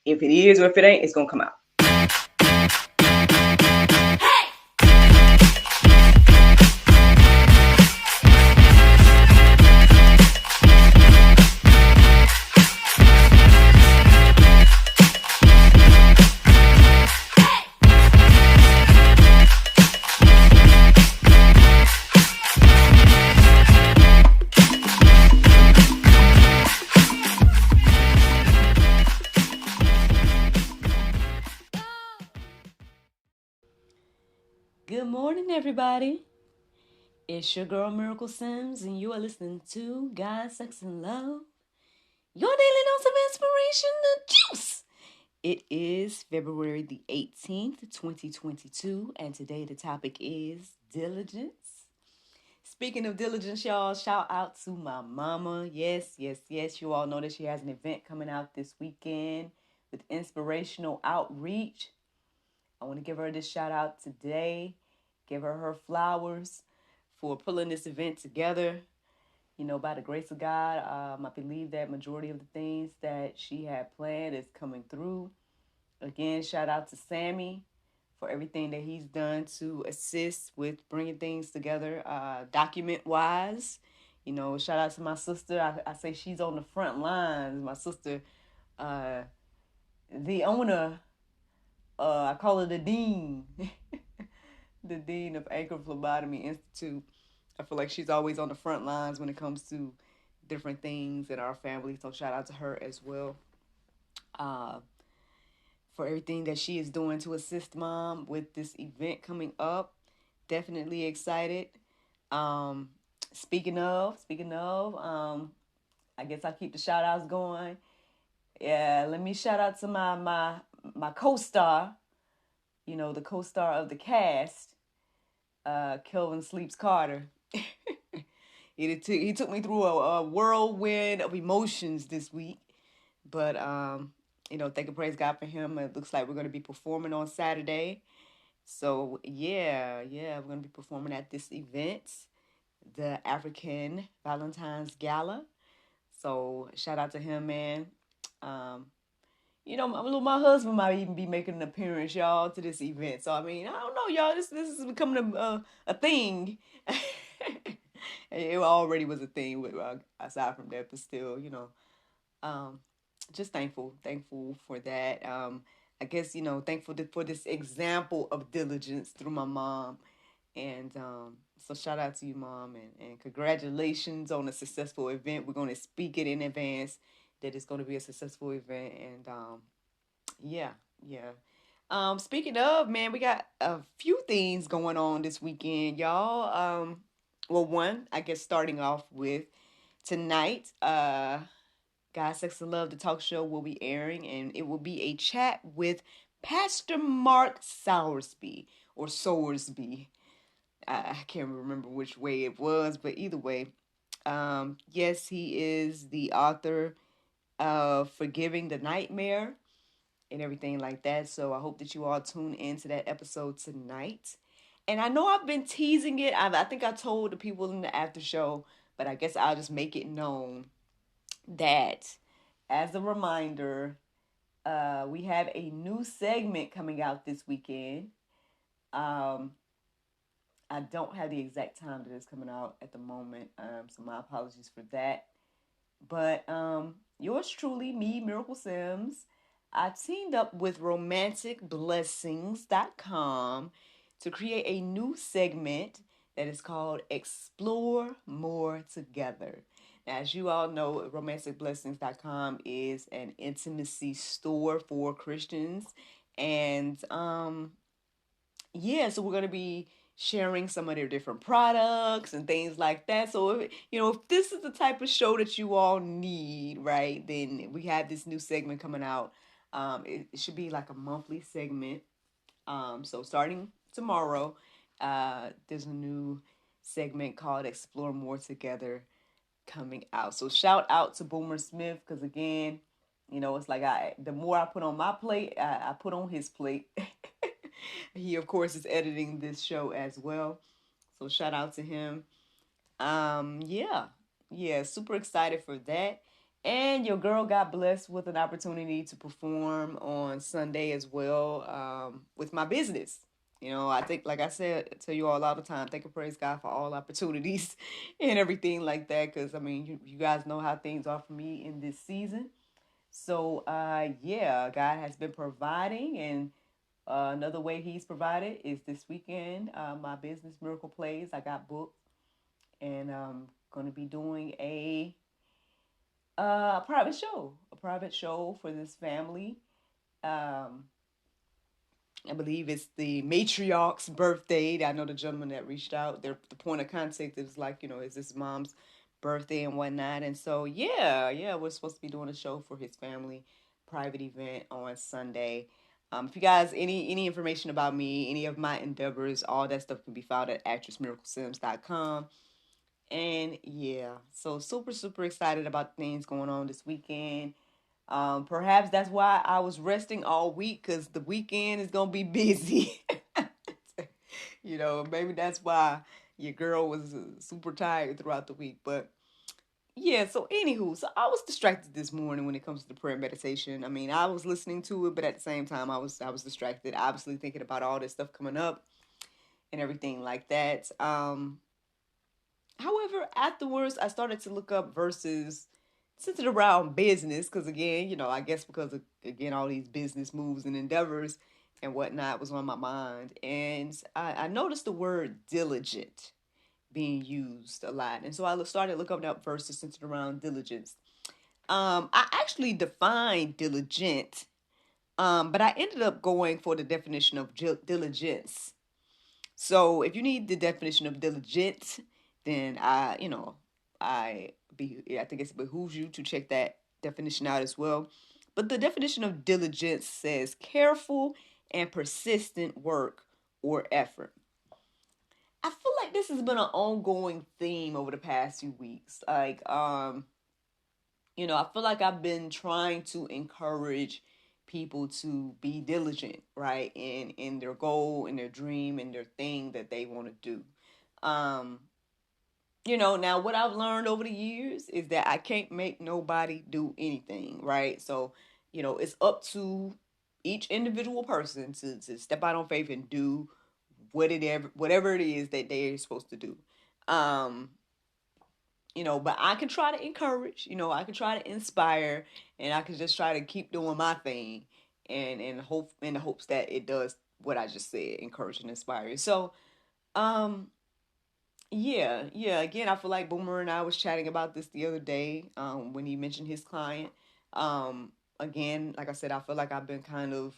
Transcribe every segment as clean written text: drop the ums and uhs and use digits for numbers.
If it is or if it ain't, it's going to come out. Good morning, everybody. It's your girl, Miracle Sims, and you are listening to God, Sex, and Love, your daily dose of inspiration, the juice. It is February the 18th, 2022, and today the topic is diligence. Speaking of diligence, y'all, shout out to my mama. Yes. You all know that she has an event coming out this weekend with inspirational outreach. I want to give her this shout out today. Give her flowers for pulling this event together. You know, by the grace of God, I believe that majority of the things that she had planned is coming through. Again, shout out to Sammy for everything that he's done to assist with bringing things together, document-wise. You know, shout out to my sister. I say she's on the front lines. My sister, the owner, I call her the dean. The dean of Anchor Phlebotomy Institute. I feel like she's always on the front lines when it comes to different things in our family. So shout out to her as well for everything that she is doing to assist Mom with this event coming up. Definitely excited. Speaking of, I guess I'll keep the shout outs going. Yeah, let me shout out to my co-star, you know, the co-star of the cast, Kelvin Sleeps Carter. He took me through a whirlwind of emotions this week. But, you know, thank and praise God for him. It looks like we're going to be performing on Saturday. So, yeah, we're going to be performing at this event, the African Valentine's Gala. So, shout out to him, man. You know, my husband might even be making an appearance, y'all, to this event. So, I mean, I don't know, y'all. This is becoming a thing. It already was a thing, aside from that, but still, you know, just thankful for that. I guess, you know, thankful for this example of diligence through my mom. And so shout out to you, Mom, and congratulations on a successful event. We're going to speak it in advance that it's going to be a successful event. And yeah. Speaking of, man, we got a few things going on this weekend, y'all. Well, one, I guess starting off with tonight, God, Sex, and Love, the talk show will be airing, and it will be a chat with Pastor Mark Sowersby, or Sowersby. I can't remember which way it was, but either way, yes, he is the author of Forgiving the Nightmare and everything like that. So I hope that you all tune into that episode tonight. And I know I've been teasing it. I think I told the people in the after show, but I guess I'll just make it known that as a reminder, we have a new segment coming out this weekend. I don't have the exact time that it's coming out at the moment, so my apologies for that. But yours truly, me, Miracle Sims, I teamed up with romanticblessings.com to create a new segment that is called Explore More Together. Now, as you all know, romanticblessings.com is an intimacy store for Christians. And yeah, so we're going to be sharing some of their different products and things like that. So, if this is the type of show that you all need, right, then we have this new segment coming out. It should be like a monthly segment. So starting tomorrow, there's a new segment called Explore More Together coming out. So shout out to Boomer Smith, because again, it's like the more I put on my plate, I put on his plate. He, of course, is editing this show as well. So shout out to him. Yeah, super excited for that. And your girl got blessed with an opportunity to perform on Sunday as well, with my business. I think, like I said, I tell you all the time, thank and praise God for all opportunities and everything like that. Because, I mean, you guys know how things are for me in this season. So, yeah, God has been providing. And another way He's provided is this weekend, my business Miracle Plays. I got booked, and I'm going to be doing a private show for this family. Um, I believe it's the matriarch's birthday. I know the gentleman that reached out. The point of contact is like, is this mom's birthday and whatnot. And so, yeah, we're supposed to be doing a show for his family, private event on Sunday. If you guys any information about me, any of my endeavors, all that stuff can be found at actressmiraclesims.com. And yeah, so super, super excited about things going on this weekend. Perhaps that's why I was resting all week, because the weekend is going to be busy. Maybe that's why your girl was super tired throughout the week. But yeah, so anywho, so I was distracted this morning when it comes to the prayer meditation. I mean, I was listening to it, but at the same time, I was distracted, obviously thinking about all this stuff coming up and everything like that. However, afterwards, I started to look up verses centered around business because, again, I guess because of, again, all these business moves and endeavors and whatnot was on my mind. And I noticed the word diligent being used a lot. And so I started looking up verses centered around diligence. I actually defined diligent, but I ended up going for the definition of diligence. So if you need the definition of diligent, then I think it behooves you to check that definition out as well. But the definition of diligence says careful and persistent work or effort. I feel like this has been an ongoing theme over the past few weeks. Like, I feel like I've been trying to encourage people to be diligent, right, in their goal, in their dream, in their thing that they want to do. Now what I've learned over the years is that I can't make nobody do anything, right? So, it's up to each individual person to step out on faith and do whatever it is that they're supposed to do. But I can try to encourage, I can try to inspire, and I can just try to keep doing my thing and hope in the hopes that it does what I just said, encourage and inspire. So, yeah. Again, I feel like Boomer and I was chatting about this the other day, when he mentioned his client. Again, like I said, I feel like I've been kind of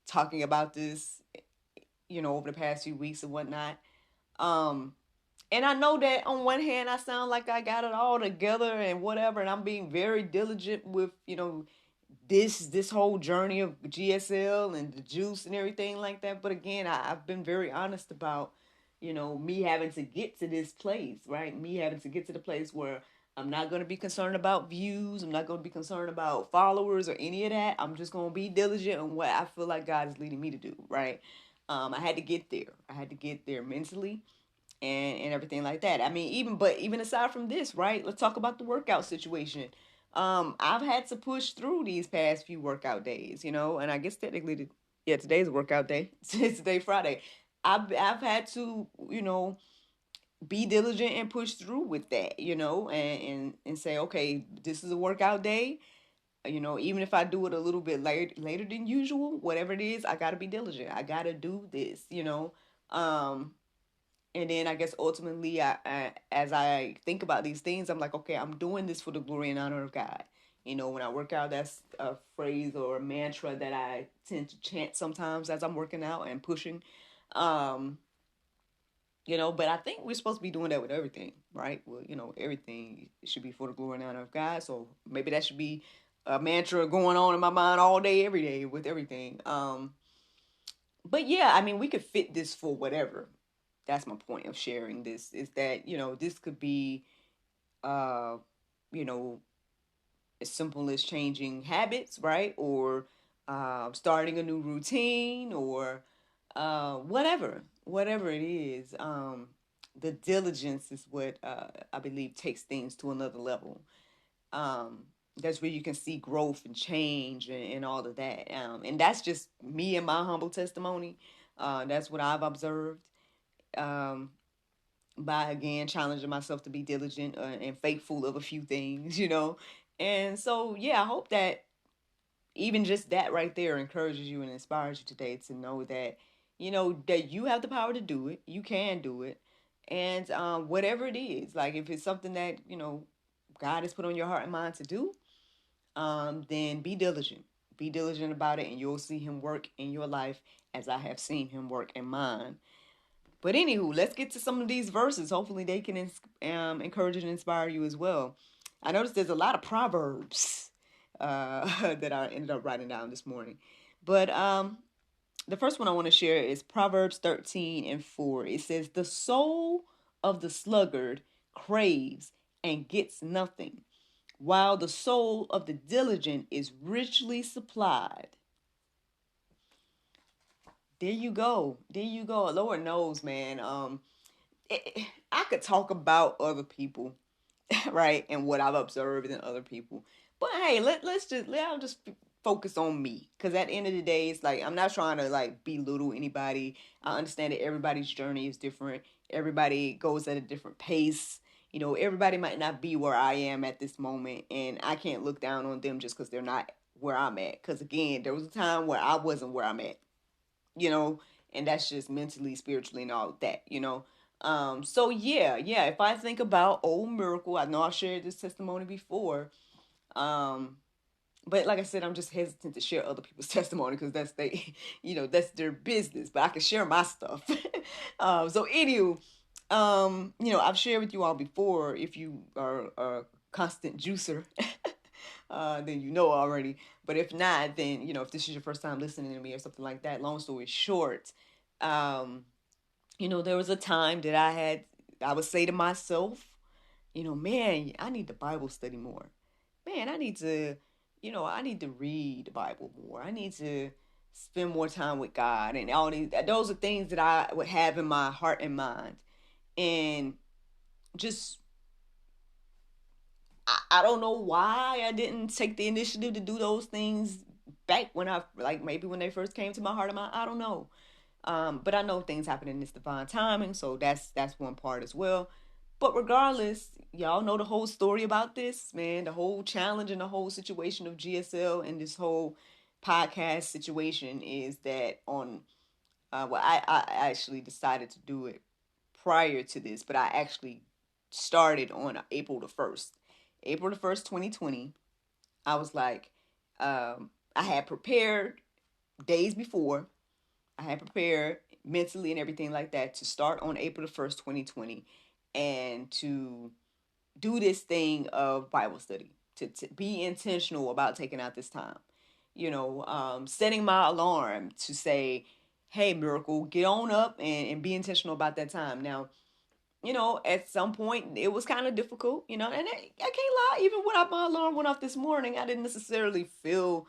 talking about this, over the past few weeks and whatnot. And I know that on one hand, I sound like I got it all together and whatever, and I'm being very diligent with, this whole journey of GSL and the juice and everything like that. But again, I've been very honest about, me having to get to this place, right? Me having to get to the place where I'm not going to be concerned about views. I'm not going to be concerned about followers or any of that. I'm just going to be diligent on what I feel like God is leading me to do, right? I had to get there. I had to get there mentally and everything like that. I mean, even aside from this, right? Let's talk about the workout situation. I've had to push through these past few workout days, and I guess technically, today's a workout day. Today Friday. I've had to, be diligent and push through with that, and say, okay, this is a workout day. Even if I do it a little bit later than usual, whatever it is, I gotta be diligent. I gotta do this, and then I guess ultimately, as I think about these things, I'm like, okay, I'm doing this for the glory and honor of God. When I work out, that's a phrase or a mantra that I tend to chant sometimes as I'm working out and pushing. Um, but I think we're supposed to be doing that with everything, right? Well, everything should be for the glory and honor of God. So maybe that should be a mantra going on in my mind all day, every day with everything. But yeah, I mean, we could fit this for whatever. That's my point of sharing this, is that, this could be, uh, you know, as simple as changing habits, right? Or starting a new routine, or whatever it is. The diligence is what I believe takes things to another level. Um, that's where you can see growth and change and all of that. And that's just me and my humble testimony. That's what I've observed. Um, by again challenging myself to be diligent and faithful of a few things, And so, yeah, I hope that even just that right there encourages you and inspires you today to know that, that you have the power to do it. You can do it. And whatever it is, like if it's something that, God has put on your heart and mind to do, then be diligent. Be diligent about it, and you'll see him work in your life as I have seen him work in mine. But anywho, let's get to some of these verses. Hopefully they can encourage and inspire you as well. I noticed there's a lot of Proverbs that I ended up writing down this morning. But the first one I want to share is Proverbs 13:4. It says, "The soul of the sluggard craves and gets nothing, while the soul of the diligent is richly supplied." There you go. There you go. Lord knows, man. I could talk about other people, right, and what I've observed in other people. But hey, I'll just focus on me, because at the end of the day, it's like I'm not trying to like belittle anybody. I understand that everybody's journey is different. Everybody goes at a different pace. Everybody might not be where I am at this moment, and I can't look down on them just because they're not where I'm at. Because again, there was a time where I wasn't where I'm at, and that's just mentally, spiritually, and all of that. So yeah, if I think about old Miracle, I know I've shared this testimony before. But like I said, I'm just hesitant to share other people's testimony because that's their business. But I can share my stuff. So anywho, I've shared with you all before. If you are a constant juicer, then you know already. But if not, then if this is your first time listening to me or something like that. Long story short, there was a time that I would say to myself, man, I need to Bible study more. Man, I need to read the Bible more. I need to spend more time with God, and all those are things that I would have in my heart and mind. And just, I don't know why I didn't take the initiative to do those things back when maybe when they first came to my heart and mind. I don't know. But I know things happen in this divine timing, so that's one part as well. But regardless, y'all know the whole story about this, man. The whole challenge and the whole situation of GSL and this whole podcast situation is that I actually decided to do it prior to this, but I actually started on April the 1st. April the 1st, 2020. I was like, I had prepared days before. I had prepared mentally and everything like that to start on April the 1st, 2020, and to do this thing of Bible study, to be intentional about taking out this time. Setting my alarm to say, hey, Miracle, get on up and be intentional about that time. Now, at some point it was kind of difficult, and I can't lie, even when my alarm went off this morning, I didn't necessarily feel,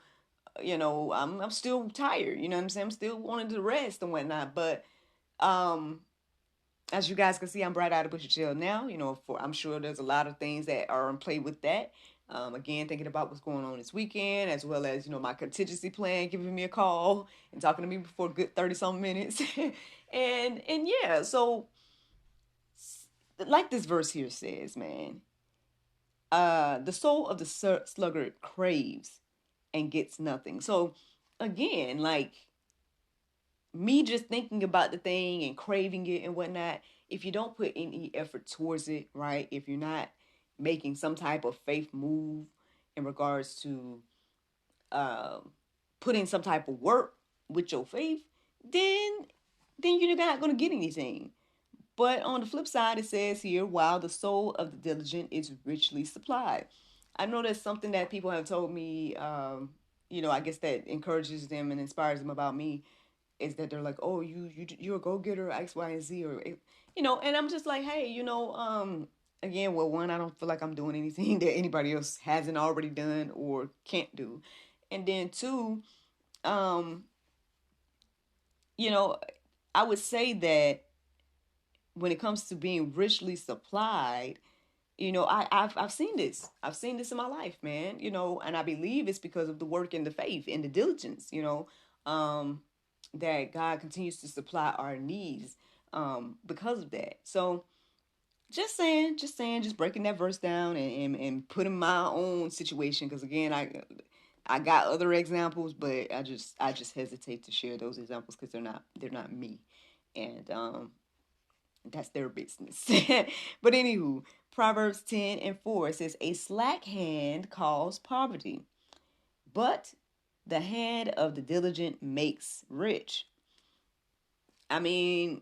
I'm still tired, you know what I'm saying? I'm still wanting to rest and whatnot. But as you guys can see, I'm right out of Bushy Jail now. I'm sure there's a lot of things that are in play with that. Again, thinking about what's going on this weekend, as well as, my contingency plan giving me a call and talking to me for a good 30-something minutes. and yeah, so like this verse here says, man, the soul of the sluggard craves and gets nothing. So again, like me just thinking about the thing and craving it and whatnot, if you don't put any effort towards it, right? If you're not making some type of faith move in regards to putting some type of work with your faith, then you're not going to get anything. But on the flip side, it says here, while the soul of the diligent is richly supplied. I know that's something that people have told me, I guess that encourages them and inspires them about me, is that they're like, oh, you're a go-getter, X, Y, and Z, or, and I'm just like, hey, again, well, one, I don't feel like I'm doing anything that anybody else hasn't already done or can't do. And then two, I would say that when it comes to being richly supplied, I've seen this. I've seen this in my life, man. And I believe it's because of the work and the faith and the diligence. That God continues to supply our needs because of that. So just saying, just breaking that verse down and putting my own situation, because again, I got other examples, but I just hesitate to share those examples because they're not me, and that's their business. But anywho, Proverbs 10:4 says, "A slack hand causes poverty, but the hand of the diligent makes rich." I mean,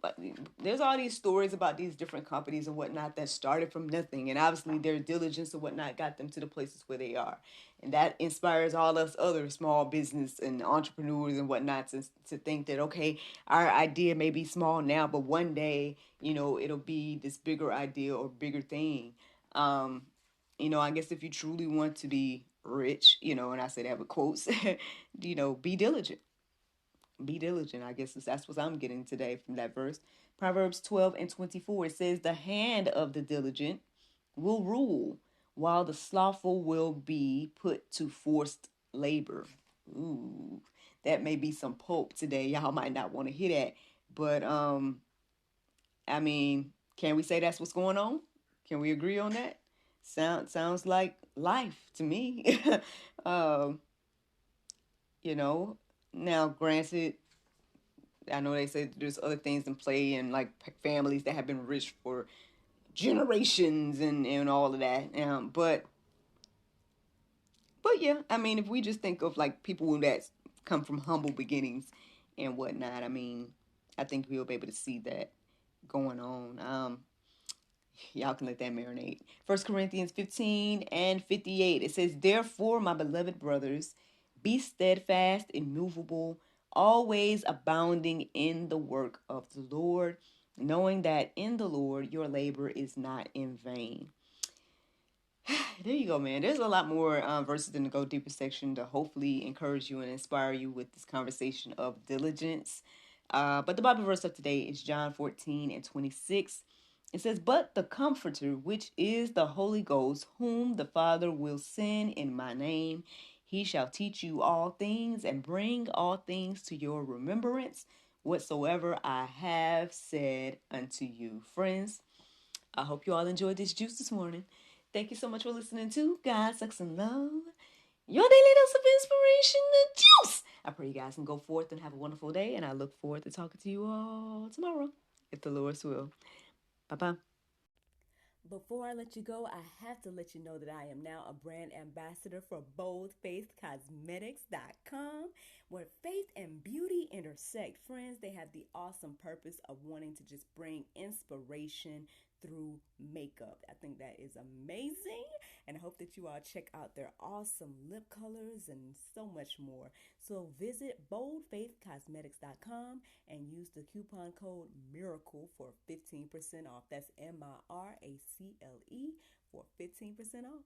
but there's all these stories about these different companies and whatnot that started from nothing, and obviously their diligence and whatnot got them to the places where they are, and that inspires all us other small business and entrepreneurs and whatnot to think that, okay, our idea may be small now, but one day, it'll be this bigger idea or bigger thing. I guess if you truly want to be rich, and I say that with quotes, be diligent. Be diligent. I guess that's what I'm getting today from that verse. Proverbs 12:24, it says, "The hand of the diligent will rule, while the slothful will be put to forced labor." Ooh, that may be some pulp today. Y'all might not want to hear that. But I mean, can we say that's what's going on? Can we agree on that? Sounds like life to me. um, now granted, I know they say there's other things in play and like families that have been rich for generations and all of that. But yeah, I mean, if we just think of like people that come from humble beginnings and whatnot, I mean, I think we'll be able to see that going on. Y'all can let that marinate. 1 Corinthians 15:58. It says, "Therefore, my beloved brothers, be steadfast, immovable, always abounding in the work of the Lord, knowing that in the Lord your labor is not in vain." There you go, man. There's a lot more verses in the Go Deeper section to hopefully encourage you and inspire you with this conversation of diligence. But the Bible verse of today is John 14:26. It says, "But the Comforter, which is the Holy Ghost, whom the Father will send in my name, he shall teach you all things and bring all things to your remembrance, whatsoever I have said unto you." Friends, I hope you all enjoyed this juice this morning. Thank you so much for listening to God, Sex, and Love, your daily dose of inspiration and juice. I pray you guys can go forth and have a wonderful day, and I look forward to talking to you all tomorrow, if the Lord's will. Bye-bye. Before I let you go, I have to let you know that I am now a brand ambassador for BoldFaithCosmetics.com, where faith and beauty intersect. Friends, they have the awesome purpose of wanting to just bring inspiration through makeup. I think that is amazing, and I hope that you all check out their awesome lip colors and so much more. So visit BoldFaithCosmetics.com and use the coupon code MIRACLE for 15% off. That's MIRACLE for 15% off.